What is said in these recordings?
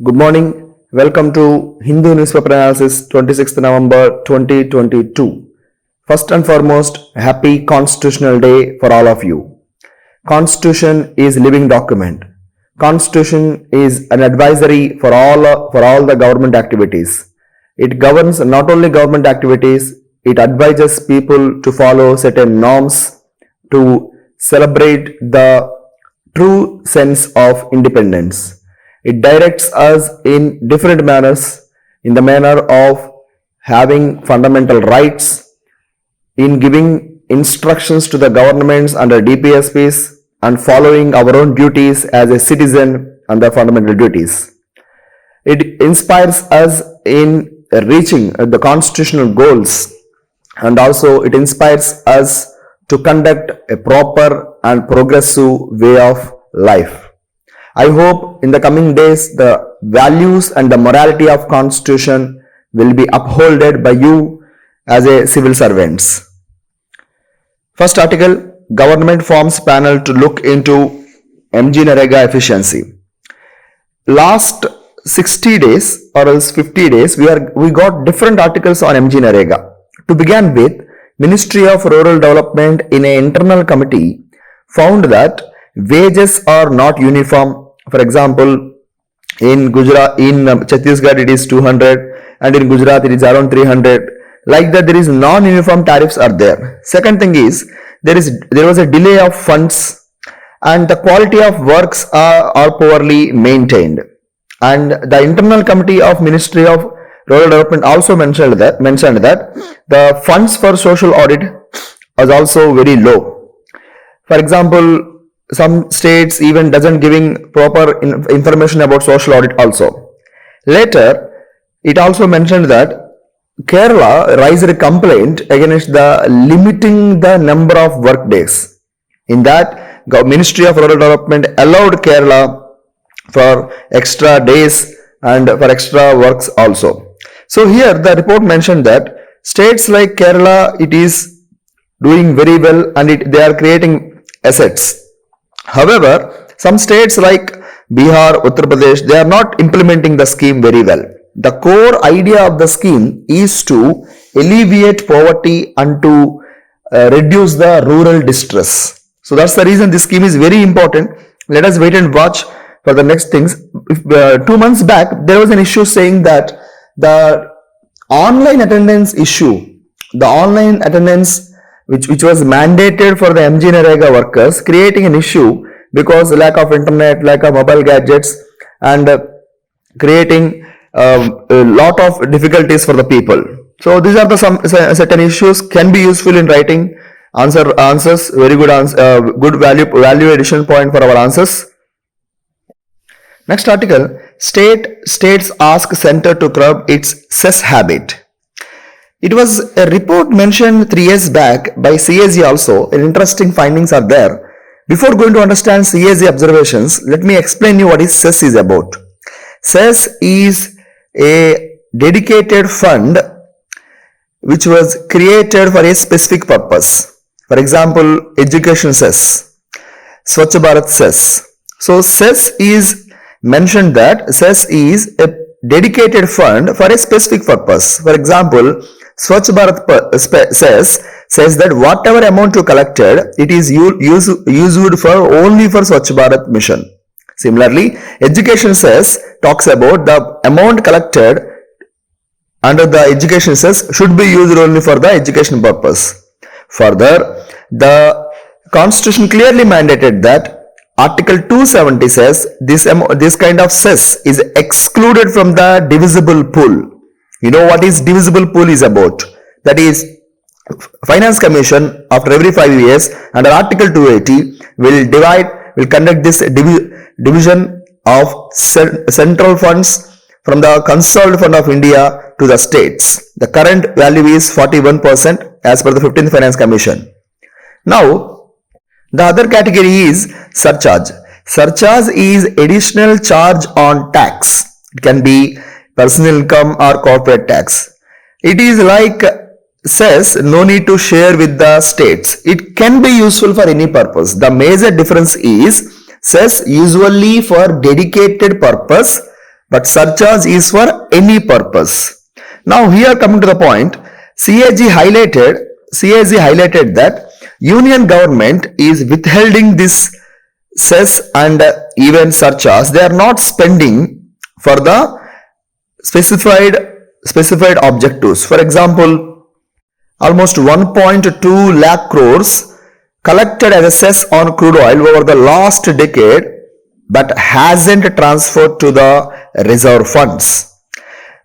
Good morning. Welcome to Hindu Newspaper Analysis 26th November 2022. First and foremost, happy Constitutional Day for all of you. Constitution is living document. Constitution is an advisory for all the government activities. It governs not only government activities, it advises people to follow certain norms to celebrate the true sense of independence. It directs us in different manners, in the manner of having fundamental rights, in giving instructions to the governments under DPSPs, and following our own duties as a citizen under fundamental duties. It inspires us in reaching the constitutional goals, and also it inspires us to conduct a proper and progressive way of life. I hope in the coming days the values and the morality of Constitution will be upheld by you as a civil servants. First article, Government forms panel to look into MGNREGA efficiency. Last 60 days or else 50 days we got different articles on MGNREGA. To begin with, Ministry of Rural Development in an internal committee found that wages are not uniform. For example, in Chhattisgarh it is 200 and in Gujarat it is around 300. Like that, there is non-uniform tariffs are there. Second thing is, there was a delay of funds and the quality of works are poorly maintained. And the internal committee of Ministry of Rural Development also mentioned that the funds for social audit was also very low. For example, some states even doesn't giving proper information about social audit also. Later, it also mentioned that Kerala raised a complaint against the limiting the number of work days. In that, Ministry of Rural Development allowed Kerala for extra days and for extra works also. So here the report mentioned that states like Kerala, it is doing very well and they are creating assets. However, some states like Bihar, Uttar Pradesh, they are not implementing the scheme very well. The core idea of the scheme is to alleviate poverty and to reduce the rural distress. So that's the reason this scheme is very important. Let us wait and watch for the next things. 2 months back, there was an issue saying that the online attendance issue, the online attendance which was mandated for the MGNREGA workers, creating an issue because lack of internet, lack of mobile gadgets, and creating a lot of difficulties for the people. So these are the some certain issues can be useful in writing answers. Very good answer, good value addition point for our answers. Next article, states ask center to curb its cess habit. It was a report mentioned 3 years back by CAG also, and interesting findings are there. Before going to understand CAG observations, let me explain you what is cess is about. Cess is a dedicated fund which was created for a specific purpose. For example, education cess, Swachh Bharat cess. So cess is mentioned that cess is a dedicated fund for a specific purpose. For example, Swachh Bharat says that whatever amount you collected, it is used for only for Swachh Bharat mission. Similarly, education cess talks about the amount collected under the education cess should be used only for the education purpose. Further, the Constitution clearly mandated that Article 270 says this kind of cess is excluded from the divisible pool. You know what is divisible pool is about? That is, Finance Commission after every 5 years under Article 280 will conduct this division of central funds from the Consolidated Fund of India to the states. The current value is 41% as per the 15th Finance Commission. Now, the other category is surcharge. Surcharge is additional charge on tax. It can be personal income or corporate tax. It is like cess, no need to share with the states. It can be useful for any purpose. The major difference is cess usually for dedicated purpose, but surcharge is for any purpose. Now here coming to the point, CAG highlighted that union government is withholding this cess and even surcharge. They are not spending for the specified objectives. For example, almost 1.2 lakh crores collected as a cess on crude oil over the last decade but hasn't transferred to the reserve funds.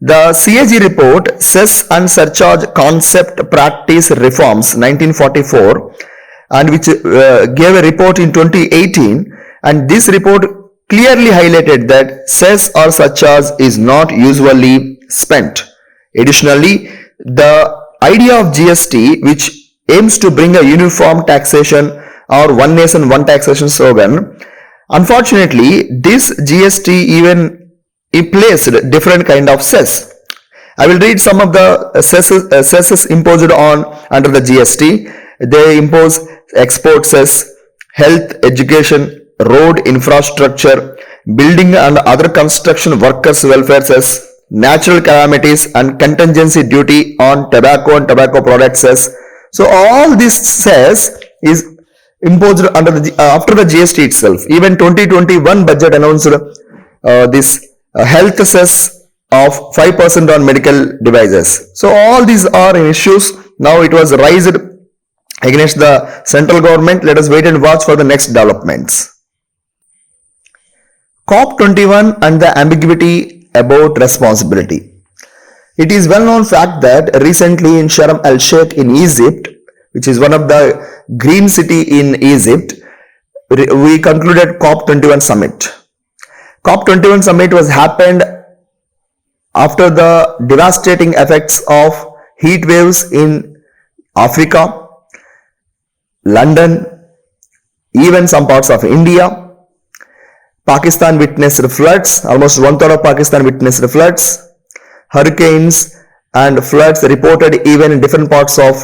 The CAG report, Cess and Surcharge Concept Practice Reforms 1944, and which gave a report in 2018, and this report clearly highlighted that cess or surcharge is not usually spent. Additionally, the idea of GST, which aims to bring a uniform taxation or one nation one taxation slogan, unfortunately this GST even placed different kind of cess. I will read some of the cesses imposed on under the GST. They impose export cess, health, education, road infrastructure, building and other construction workers welfare cess, natural calamities and contingency duty on tobacco and tobacco products cess. So all this cess is imposed under after the GST itself. Even 2021 budget announced this health cess of 5% on medical devices. So all these are issues. Now it was raised against the central government. Let us wait and watch for the next developments. COP21 and the ambiguity about responsibility. It is well known fact that recently in Sharm el-Sheikh in Egypt, which is one of the green city in Egypt, we concluded COP21 Summit. COP21 Summit was happened after the devastating effects of heat waves in Africa, London, even some parts of India. Pakistan witnessed floods, almost 1/3 of Pakistan witnessed floods, hurricanes and floods reported even in different parts of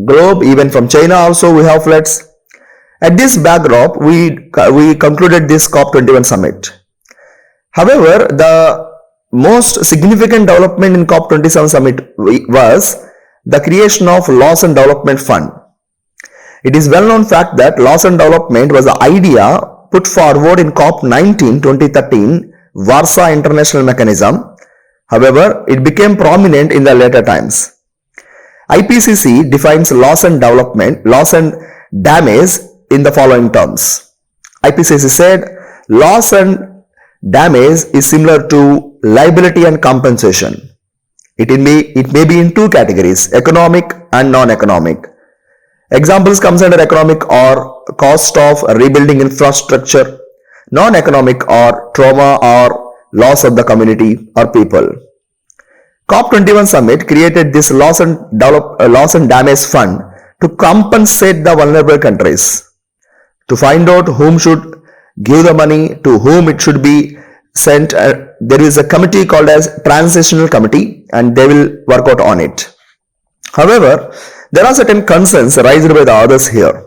globe, even from China also we have floods. At this backdrop, we concluded this COP21 Summit. However, the most significant development in COP27 Summit was the creation of Loss and Development Fund. It is well known fact that loss and development was the idea put forward in COP19 2013 Warsaw International Mechanism. However, it became prominent in the later times. IPCC defines loss and damage in the following terms. IPCC said loss and damage is similar to liability and compensation. It may be in two categories, economic and non-economic. Examples comes under economic or cost of rebuilding infrastructure, non-economic or trauma or loss of the community or people. COP21 Summit created this loss and damage fund to compensate the vulnerable countries, to find out whom should give the money, to whom it should be sent. There is a committee called as Transitional Committee and they will work out on it. However, there are certain concerns raised by the others here.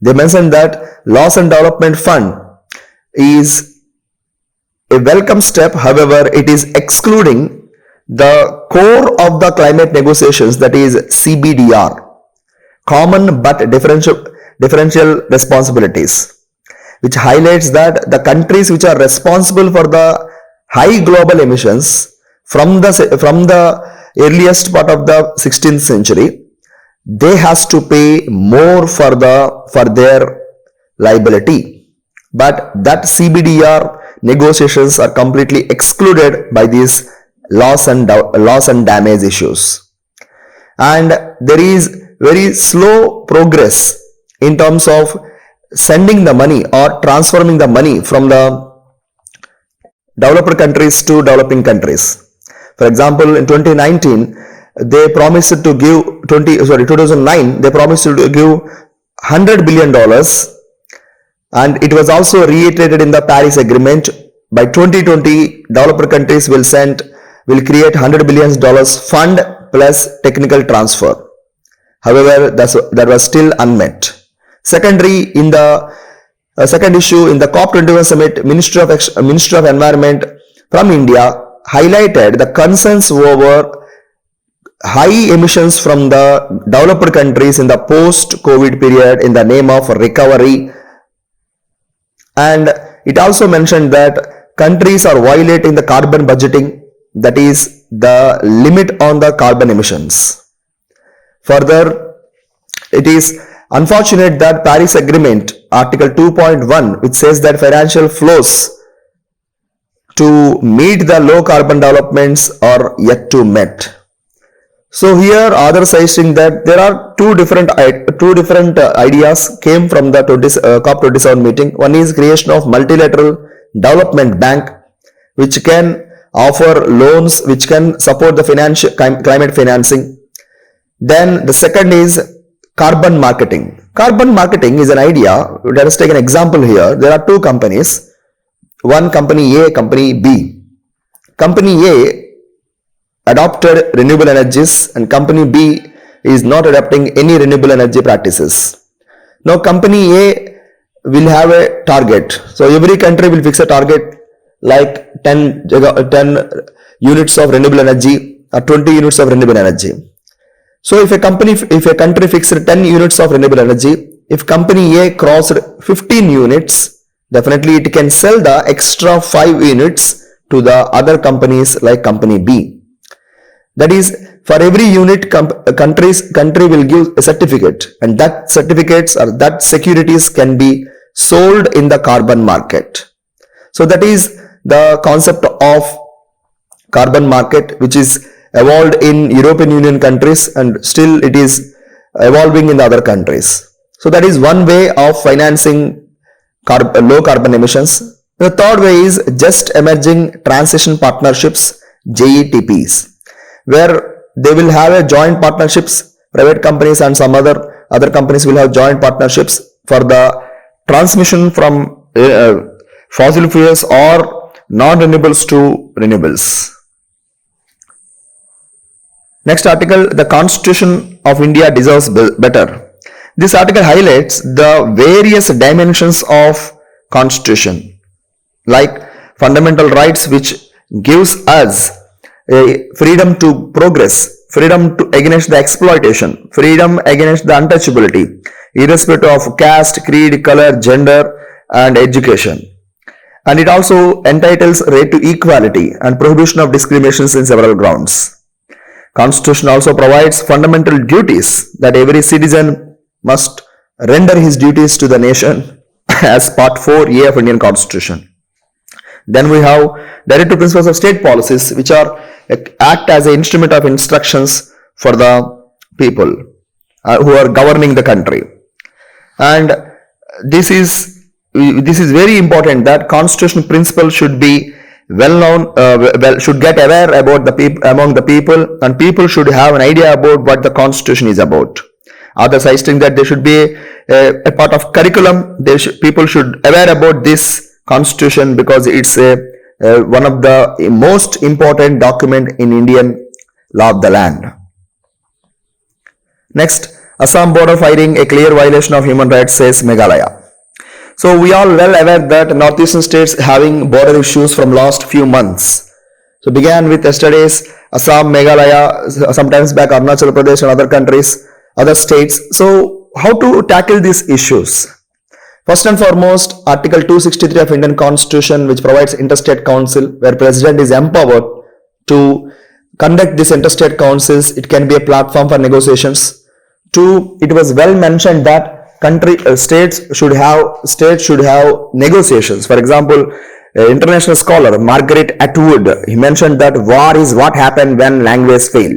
They mentioned that Loss and Development Fund is a welcome step. However, it is excluding the core of the climate negotiations, that is CBDR, Common but Differential Responsibilities, which highlights that the countries which are responsible for the high global emissions from the earliest part of the 16th century, they has to pay more for their liability. But that CBDR negotiations are completely excluded by these loss and damage issues. And there is very slow progress in terms of sending the money or transforming the money from the developed countries to developing countries. For example, in 2019, they promised to give 2009 they promised to give $100 billion, and it was also reiterated in the Paris Agreement. By 2020, developed countries will create $100 billion fund plus technical transfer. However, that was still unmet. Secondary, in the second issue in the COP21 Summit, Ministry of Environment from India highlighted the concerns over high emissions from the developed countries in the post-COVID period in the name of recovery. And it also mentioned that countries are violating the carbon budgeting, that is the limit on the carbon emissions. Further, it is unfortunate that Paris Agreement Article 2.1, which says that financial flows to meet the low carbon developments are yet to met. So here others suggesting that there are two different ideas came from the COP27 meeting. One is creation of multilateral development bank, which can offer loans which can support the climate financing. Then the second is carbon marketing. Carbon marketing is an idea. Let us take an example here. There are two companies, one company A, company B. Company A adopted renewable energies and company B is not adopting any renewable energy practices. Now company A will have a target. So every country will fix a target like 10 units of renewable energy or 20 units of renewable energy. So if a country fixed 10 units of renewable energy, if company A crossed 15 units, definitely it can sell the extra 5 units to the other companies like company B. That is, for every unit country will give a certificate, and that certificates or that securities can be sold in the carbon market. So that is the concept of carbon market, which is evolved in European Union countries and still it is evolving in the other countries. So that is one way of financing low carbon emissions. The third way is just emerging transition partnerships, JETPs, where they will have a joint partnerships, private companies and some other companies will have joint partnerships for the transmission from fossil fuels or non-renewables to renewables. Next article, the Constitution of India deserves better. This article highlights the various dimensions of Constitution, like fundamental rights, which gives us a freedom to progress, freedom to against the exploitation, freedom against the untouchability, irrespective of caste, creed, color, gender and education. And it also entitles right to equality and prohibition of discriminations in several grounds. Constitution also provides fundamental duties that every citizen must render his duties to the nation as Part 4A of Indian Constitution. Then we have directive principles of state policies, which act as an instrument of instructions for the people who are governing the country. And this is very important, that constitutional principles should be well known, should get aware about among the people, and people should have an idea about what the constitution is about. Others suggesting that there should be a part of curriculum. People should aware about this constitution because it's one of the most important document in Indian law of the land. Next, Assam border firing a clear violation of human rights, says Meghalaya. So we are well aware that northeastern states having border issues from last few months. So began with yesterday's Assam, Meghalaya, sometimes back Arunachal Pradesh and other countries, other states. So how to tackle these issues? First and foremost, Article 263 of Indian Constitution, which provides interstate council, where President is empowered to conduct these interstate councils. It can be a platform for negotiations. Two, it was well mentioned that states should have negotiations. For example, international scholar Margaret Atwood, he mentioned that war is what happened when language fail.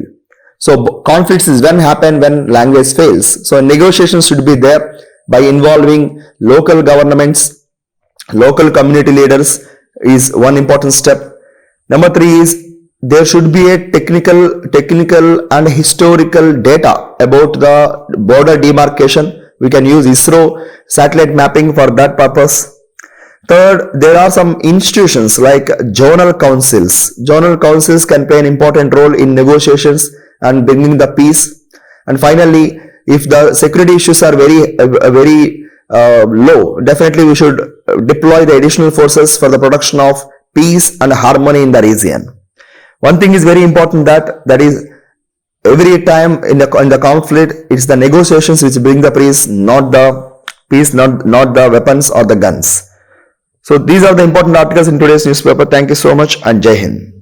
So conflicts is when happen when language fails. So negotiations should be there by involving local governments, local community leaders is one important step. Number three is there should be a technical and historical data about the border demarcation. We can use ISRO satellite mapping for that purpose. Third, there are some institutions like zonal councils. Zonal councils can play an important role in negotiations and bringing the peace. And finally, if the security issues are very low, definitely we should deploy the additional forces for the protection of peace and harmony in the region. One thing is very important, that is every time in the conflict, it's the negotiations which bring the peace, not the weapons or the guns. So these are the important articles in today's newspaper. Thank you so much and Jai Hind.